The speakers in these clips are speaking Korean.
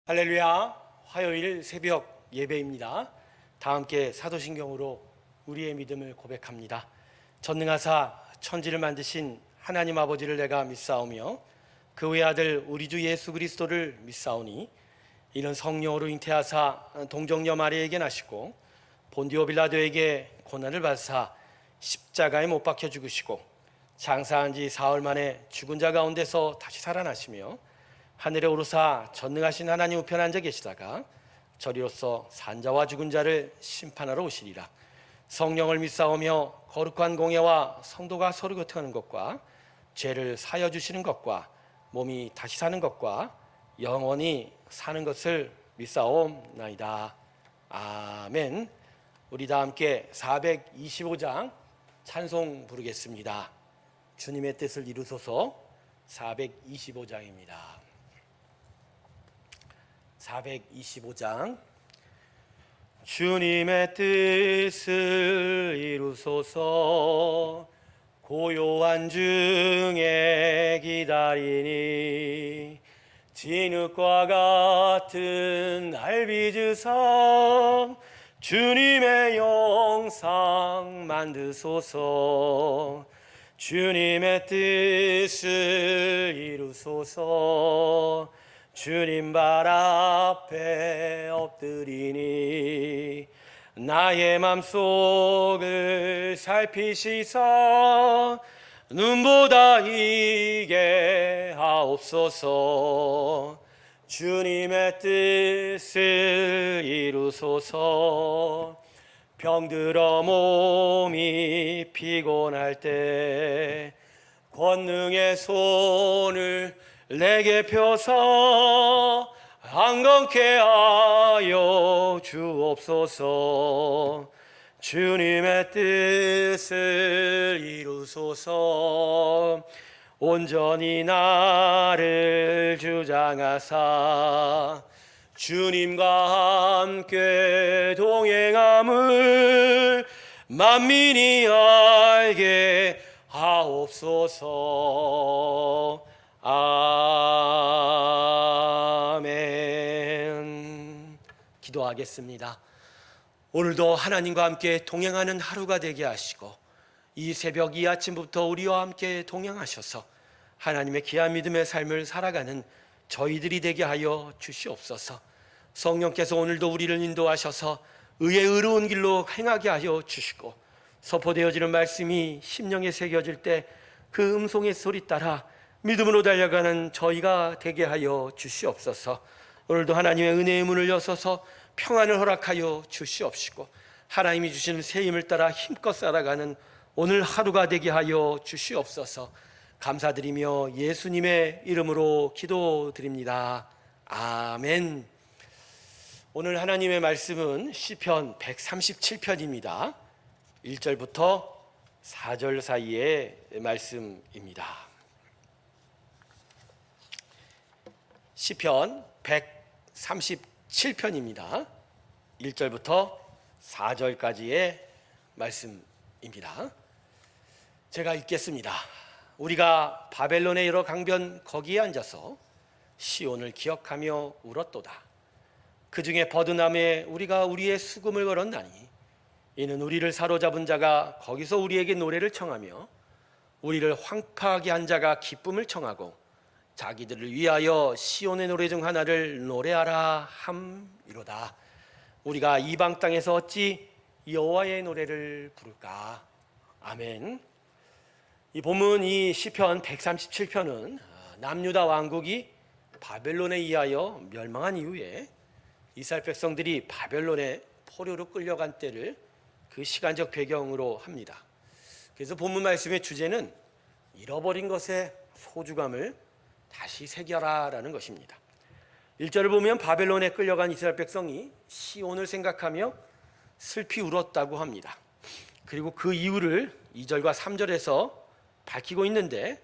할렐루야. 화요일 새벽 예배입니다. 다 함께 사도신경으로 우리의 믿음을 고백합니다. 전능하사 천지를 만드신 하나님 아버지를 내가 믿사오며 그 외아들 우리 주 예수 그리스도를 믿사오니 이는 성령으로 잉태하사 동정녀 마리아에게 나시고 본디오 빌라도에게 고난을 받으사 십자가에 못 박혀 죽으시고 장사한 지 사흘 만에 죽은 자 가운데서 다시 살아나시며 하늘에 오르사 전능하신 하나님 우편에 앉아 계시다가 저리로서 산자와 죽은 자를 심판하러 오시리라. 성령을 믿사오며 거룩한 공예와 성도가 서로 교통하는 것과 죄를 사여 주시는 것과 몸이 다시 사는 것과 영원히 사는 것을 믿사옵나이다. 아멘. 우리 다 함께 425장 찬송 부르겠습니다. 주님의 뜻을 이루소서. 425장입니다. 425장. 주님의 뜻을 이루소서. 고요한 중에 기다리니 진흙과 같은 날 빚으사 주님의 영상 만드소서. 주님의 뜻을 이루소서. 주님 발 앞에 엎드리니 나의 맘속을 살피시사 눈보다 이게 하옵소서. 주님의 뜻을 이루소서. 병들어 몸이 피곤할 때 권능의 손을 내게 펴서 안건케 하여 주옵소서. 주님의 뜻을 이루소서. 온전히 나를 주장하사 주님과 함께 동행함을 만민이 알게 하옵소서. 아멘. 기도하겠습니다. 오늘도 하나님과 함께 동행하는 하루가 되게 하시고 이 새벽 이 아침부터 우리와 함께 동행하셔서 하나님의 귀한 믿음의 삶을 살아가는 저희들이 되게 하여 주시옵소서. 성령께서 오늘도 우리를 인도하셔서 의의 의로운 길로 행하게 하여 주시고 선포되어지는 말씀이 심령에 새겨질 때 그 음성의 소리 따라 믿음으로 달려가는 저희가 되게 하여 주시옵소서. 오늘도 하나님의 은혜의 문을 여서서 평안을 허락하여 주시옵시고 하나님이 주시는 새 힘을 따라 힘껏 살아가는 오늘 하루가 되게 하여 주시옵소서. 감사드리며 예수님의 이름으로 기도드립니다. 아멘. 오늘 하나님의 말씀은 시편 137편입니다. 1절부터 4절 사이의 말씀입니다. 시편 137편입니다. 1절부터 4절까지의 말씀입니다. 제가 읽겠습니다. 우리가 바벨론의 여러 강변 거기에 앉아서 시온을 기억하며 울었도다. 그 중에 버드남에 우리가 우리의 수금을 걸었나니 이는 우리를 사로잡은 자가 거기서 우리에게 노래를 청하며 우리를 황폐하게 한 자가 기쁨을 청하고 자기들을 위하여 시온의 노래 중 하나를 노래하라 함이로다. 우리가 이방 땅에서 어찌 여호와의 노래를 부를까. 아멘. 이 본문 이 시편 137편은 남유다 왕국이 바벨론에 의하여 멸망한 이후에 이스라엘 백성들이 바벨론에 포로로 끌려간 때를 그 시간적 배경으로 합니다. 그래서 본문 말씀의 주제는 잃어버린 것의 소중함을 다시 새겨라라는 것입니다. 1절을 보면 바벨론에 끌려간 이스라엘 백성이 시온을 생각하며 슬피 울었다고 합니다. 그리고 그 이유를 2절과 3절에서 밝히고 있는데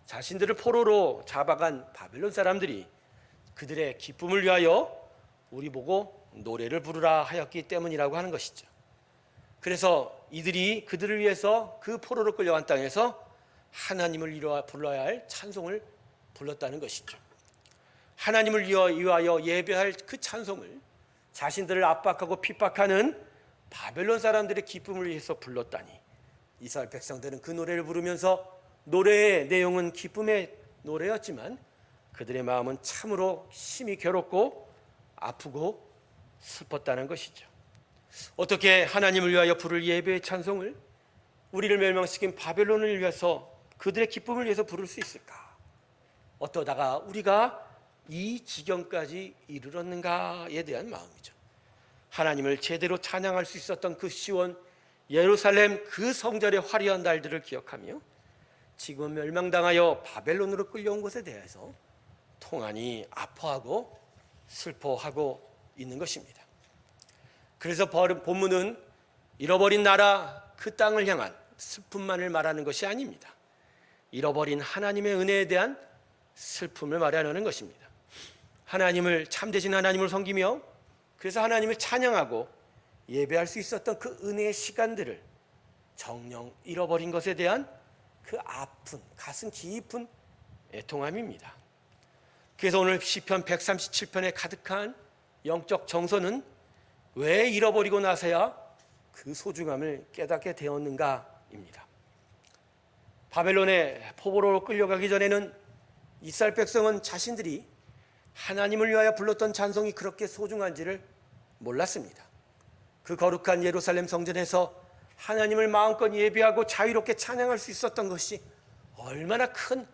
자신들을 포로로 잡아간 바벨론 사람들이 그들의 기쁨을 위하여 우리 보고 노래를 부르라 하였기 때문이라고 하는 것이죠. 그래서 이들이 그들을 위해서 그 포로로 끌려간 땅에서 하나님을 불러야 할 찬송을 불렀다는 것이죠. 하나님을 위하여 예배할 그 찬송을 자신들을 압박하고 핍박하는 바벨론 사람들의 기쁨을 위해서 불렀다니, 이스라엘 백성들은 그 노래를 부르면서 노래의 내용은 기쁨의 노래였지만 그들의 마음은 참으로 심히 괴롭고 아프고 슬펐다는 것이죠. 어떻게 하나님을 위하여 부를 예배의 찬송을 우리를 멸망시킨 바벨론을 위해서, 그들의 기쁨을 위해서 부를 수 있을까? 어떠다가 우리가 이 지경까지 이르렀는가에 대한 마음이죠. 하나님을 제대로 찬양할 수 있었던 그 시온 예루살렘 그 성전의 화려한 날들을 기억하며 지금 멸망당하여 바벨론으로 끌려온 것에 대해서 통한이 아파하고 슬퍼하고 있는 것입니다. 그래서 본문은 잃어버린 나라 그 땅을 향한 슬픔만을 말하는 것이 아닙니다. 잃어버린 하나님의 은혜에 대한 슬픔을 말하는 것입니다. 하나님을, 참되신 하나님을 섬기며 그래서 하나님을 찬양하고 예배할 수 있었던 그 은혜의 시간들을 정녕 잃어버린 것에 대한 그 아픈, 가슴 깊은 애통함입니다. 그래서 오늘 시편 137편에 가득한 영적 정서는 왜 잃어버리고 나서야 그 소중함을 깨닫게 되었는가입니다. 바벨론의 포로로 끌려가기 전에는 이스라엘 백성은 자신들이 하나님을 위하여 불렀던 찬송이 그렇게 소중한지를 몰랐습니다. 그 거룩한 예루살렘 성전에서 하나님을 마음껏 예배하고 자유롭게 찬양할 수 있었던 것이 얼마나 큰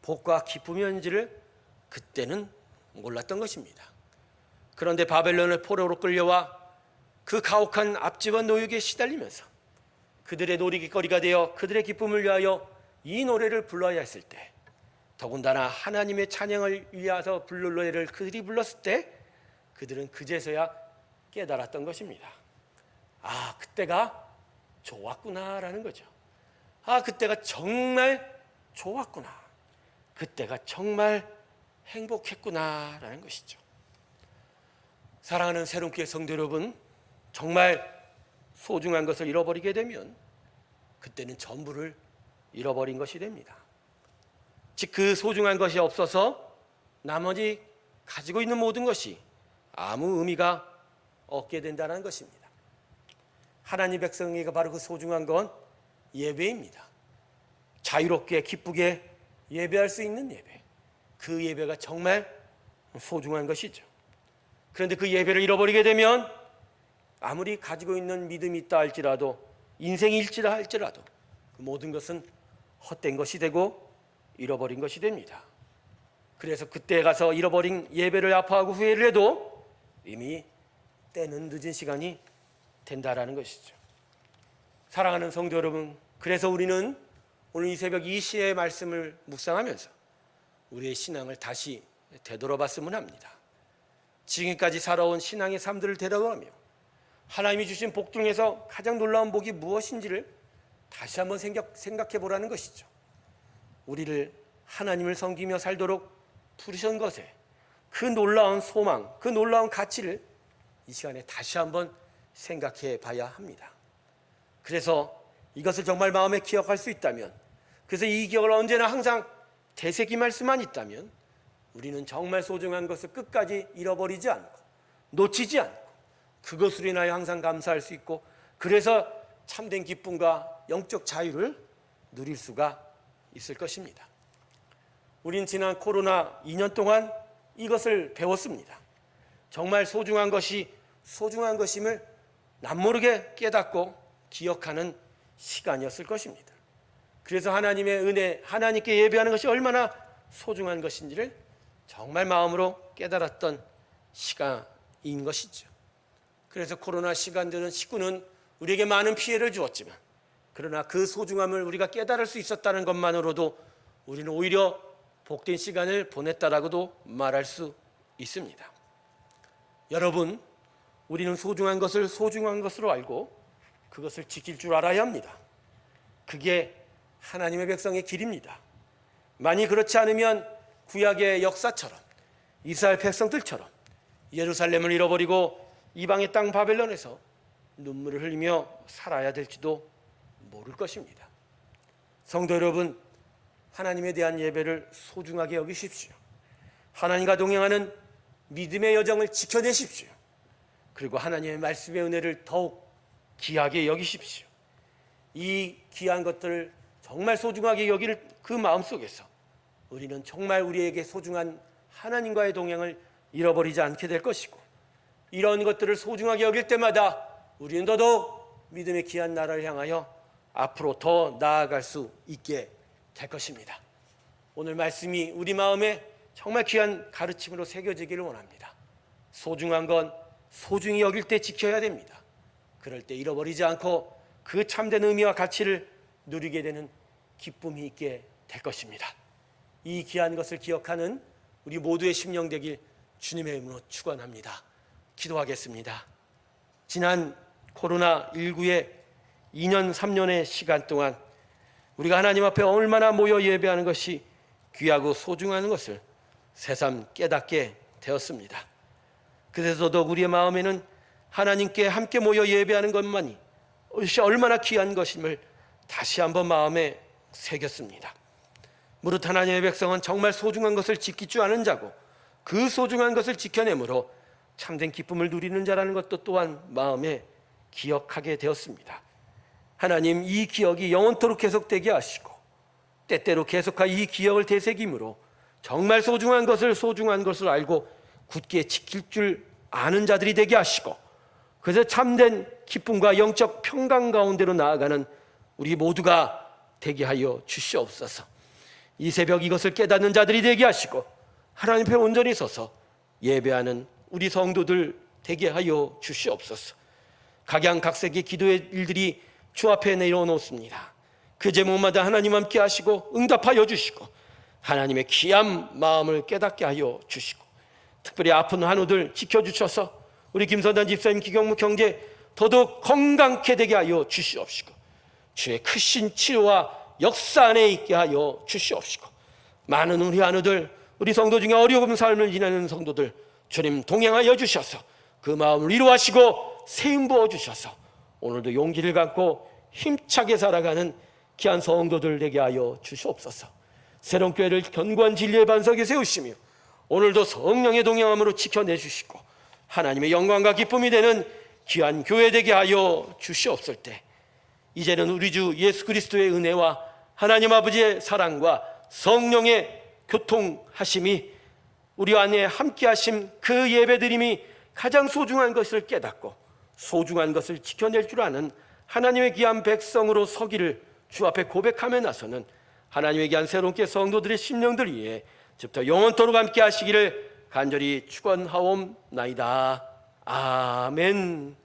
복과 기쁨이었는지를 그때는 몰랐던 것입니다. 그런데 바벨론의 포로로 끌려와 그 가혹한 압제와 노역에 시달리면서 그들의 놀이거리가 되어 그들의 기쁨을 위하여 이 노래를 불러야 했을 때, 더군다나 하나님의 찬양을 위해서 부를 노래를 그들이 불렀을 때 그들은 그제서야 깨달았던 것입니다. 아, 그때가 좋았구나라는 거죠. 아, 그때가 정말 좋았구나, 그때가 정말 행복했구나라는 것이죠. 사랑하는 새롬교회 성도 여러분, 정말 소중한 것을 잃어버리게 되면 그때는 전부를 잃어버린 것이 됩니다. 즉, 그 소중한 것이 없어서 나머지 가지고 있는 모든 것이 아무 의미가 없게 된다는 것입니다. 하나님 백성에게 바로 그 소중한 건 예배입니다. 자유롭게 기쁘게 예배할 수 있는 예배, 그 예배가 정말 소중한 것이죠. 그런데 그 예배를 잃어버리게 되면 아무리 가지고 있는 믿음이 있다 할지라도, 인생이 일지라 할지라도 그 모든 것은 헛된 것이 되고 잃어버린 것이 됩니다. 그래서 그때 가서 잃어버린 예배를 아파하고 후회를 해도 이미 때는 늦은 시간이 된다라는 것이죠. 사랑하는 성도 여러분, 그래서 우리는 오늘 이 새벽 이 시의 말씀을 묵상하면서 우리의 신앙을 다시 되돌아봤으면 합니다. 지금까지 살아온 신앙의 삶들을 되돌아보며 하나님이 주신 복 중에서 가장 놀라운 복이 무엇인지를 다시 한번 생각해 보라는 것이죠. 우리를 하나님을 섬기며 살도록 부르신 것에 그 놀라운 소망, 그 놀라운 가치를 이 시간에 다시 한번 생각해 봐야 합니다. 그래서 이것을 정말 마음에 기억할 수 있다면, 그래서 이 기억을 언제나 항상 되새김할 수만 있다면 우리는 정말 소중한 것을 끝까지 잃어버리지 않고 놓치지 않고 그것으로 인하여 항상 감사할 수 있고, 그래서 참된 기쁨과 영적 자유를 누릴 수가 있을 것입니다. 우린 지난 코로나 2년 동안 이것을 배웠습니다. 정말 소중한 것이 소중한 것임을 남모르게 깨닫고 기억하는 시간이었을 것입니다. 그래서 하나님의 은혜, 하나님께 예배하는 것이 얼마나 소중한 것인지를 정말 마음으로 깨달았던 시간인 것이죠. 그래서 코로나 시간들은 우리에게 많은 피해를 주었지만, 그러나 그 소중함을 우리가 깨달을 수 있었다는 것만으로도 우리는 오히려 복된 시간을 보냈다라고도 말할 수 있습니다. 여러분, 우리는 소중한 것을 소중한 것으로 알고 그것을 지킬 줄 알아야 합니다. 그게 하나님의 백성의 길입니다. 만약 그렇지 않으면 구약의 역사처럼, 이스라엘 백성들처럼 예루살렘을 잃어버리고 이방의 땅 바벨론에서 눈물을 흘리며 살아야 될지도 모를 것입니다. 성도 여러분, 하나님에 대한 예배를 소중하게 여기십시오. 하나님과 동행하는 믿음의 여정을 지켜내십시오. 그리고 하나님의 말씀의 은혜를 더욱 귀하게 여기십시오. 이 귀한 것들을 정말 소중하게 여길 그 마음속에서 우리는 정말 우리에게 소중한 하나님과의 동행을 잃어버리지 않게 될 것이고, 이런 것들을 소중하게 여길 때마다 우리는 더더욱 믿음의 귀한 나라를 향하여 앞으로 더 나아갈 수 있게 될 것입니다. 오늘 말씀이 우리 마음에 정말 귀한 가르침으로 새겨지기를 원합니다. 소중한 건 소중히 여길 때 지켜야 됩니다. 그럴 때 잃어버리지 않고 그 참된 의미와 가치를 누리게 되는 기쁨이 있게 될 것입니다. 이 귀한 것을 기억하는 우리 모두의 심령 되길 주님의 이름으로 축원합니다. 기도하겠습니다. 지난 코로나19의 2년 3년의 시간 동안 우리가 하나님 앞에 얼마나 모여 예배하는 것이 귀하고 소중한 것을 새삼 깨닫게 되었습니다. 그래서 더욱 우리의 마음에는 하나님께 함께 모여 예배하는 것만이 얼마나 귀한 것임을 다시 한번 마음에 새겼습니다. 무릇 하나님의 백성은 정말 소중한 것을 지킬 줄 아는 자고, 그 소중한 것을 지켜내므로 참된 기쁨을 누리는 자라는 것도 또한 마음에 기억하게 되었습니다. 하나님, 이 기억이 영원토록 계속되게 하시고 때때로 계속하여 이 기억을 되새김으로 정말 소중한 것을 알고 굳게 지킬 줄 아는 자들이 되게 하시고, 그래서 참된 기쁨과 영적 평강 가운데로 나아가는 우리 모두가 되게 하여 주시옵소서. 이 새벽 이것을 깨닫는 자들이 되게 하시고 하나님 앞에 온전히 서서 예배하는 우리 성도들 되게 하여 주시옵소서. 각양각색의 기도의 일들이 주 앞에 내려놓습니다. 그 제목마다 하나님 함께 하시고 응답하여 주시고 하나님의 귀한 마음을 깨닫게 하여 주시고, 특별히 아픈 환우들 지켜주셔서 우리 김선단 집사님, 기경무 형제 더더욱 건강케 되게 하여 주시옵시고, 주의 크신 치료와 역사 안에 있게 하여 주시옵시고, 많은 우리 환우들, 우리 성도 중에 어려운 삶을 지내는 성도들 주님 동행하여 주셔서 그 마음을 위로하시고 세움 부어 주셔서 오늘도 용기를 갖고 힘차게 살아가는 귀한 성도들 되게 하여 주시옵소서. 새로운 교회를 견고한 진리의 반석에 세우시며 오늘도 성령의 동행함으로 지켜내 주시고 하나님의 영광과 기쁨이 되는 귀한 교회 되게 하여 주시옵을 때, 이제는 우리 주 예수 그리스도의 은혜와 하나님 아버지의 사랑과 성령의 교통하심이 우리 안에 함께하심, 그 예배드림이 가장 소중한 것을 깨닫고 소중한 것을 지켜낼 줄 아는 하나님의 귀한 백성으로 서기를 주 앞에 고백하며 나서는 하나님의 귀한 새롭게 성도들의 심령들 위해 지금부터 영원토록 함께 하시기를 간절히 축원하옵나이다. 아멘.